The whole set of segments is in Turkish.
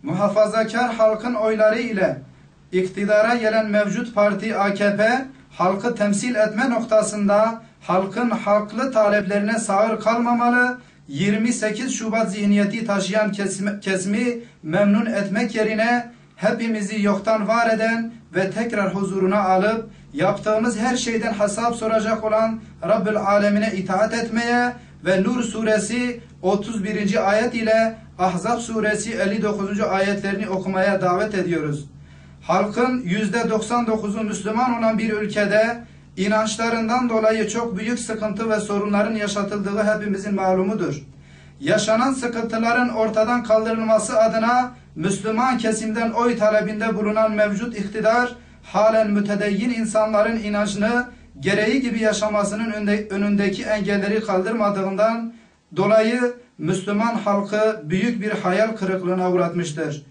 Muhafazakar halkın oyları ile iktidara gelen mevcut parti AKP, halkı temsil etme noktasında halkın haklı taleplerine sağır kalmamalı, 28 Şubat zihniyeti taşıyan kesimi memnun etmek yerine hepimizi yoktan var eden ve tekrar huzuruna alıp yaptığımız her şeyden hesap soracak olan Rabbül Alemine itaat etmeye ve Nur suresi 31. ayet ile Ahzab suresi 59. ayetlerini okumaya davet ediyoruz. Halkın %99'u Müslüman olan bir ülkede inançlarından dolayı çok büyük sıkıntı ve sorunların yaşatıldığı hepimizin malumudur. Yaşanan sıkıntıların ortadan kaldırılması adına Müslüman kesimden oy talebinde bulunan mevcut iktidar, halen mütedeyyin insanların inancını gereği gibi yaşamasının önündeki engelleri kaldırmadığından dolayı Müslüman halkı büyük bir hayal kırıklığına uğratmıştır.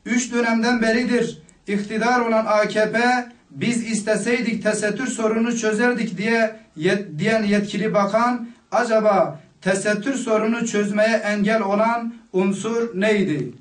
3 dönemden beridir iktidar olan AKP, biz isteseydik tesettür sorunu çözerdik diyen yetkili bakan, acaba tesettür sorunu çözmeye engel olan unsur neydi?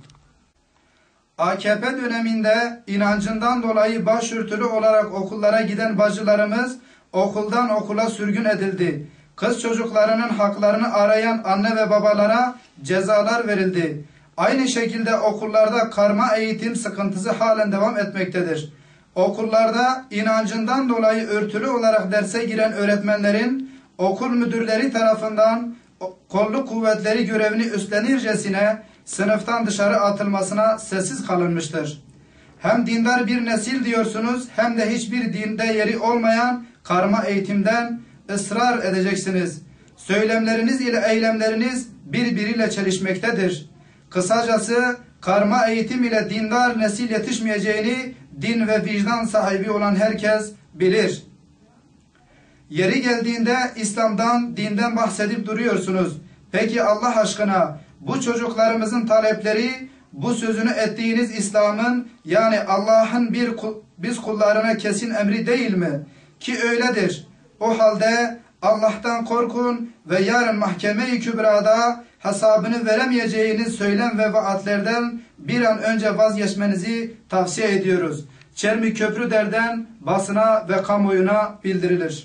AKP döneminde inancından dolayı başörtülü olarak okullara giden bacılarımız okuldan okula sürgün edildi. Kız çocuklarının haklarını arayan anne ve babalara cezalar verildi. Aynı şekilde okullarda karma eğitim sıkıntısı halen devam etmektedir. Okullarda inancından dolayı örtülü olarak derse giren öğretmenlerin okul müdürleri tarafından kolluk kuvvetleri görevini üstlenircesine sınıftan dışarı atılmasına sessiz kalınmıştır. Hem dindar bir nesil diyorsunuz, hem de hiçbir dinde yeri olmayan karma eğitimden ısrar edeceksiniz. Söylemleriniz ile eylemleriniz birbiriyle çelişmektedir. Kısacası karma eğitim ile dindar nesil yetişmeyeceğini din ve vicdan sahibi olan herkes bilir. Yeri geldiğinde İslam'dan, dinden bahsedip duruyorsunuz. Peki Allah aşkına bu çocuklarımızın talepleri, bu sözünü ettiğiniz İslam'ın, yani Allah'ın biz kullarına kesin emri değil mi? Ki öyledir. O halde Allah'tan korkun ve yarın mahkeme-i kübrada hesabını veremeyeceğiniz söylem ve vaatlerden bir an önce vazgeçmenizi tavsiye ediyoruz. Çermi Köprü derden basına ve kamuoyuna bildirilir.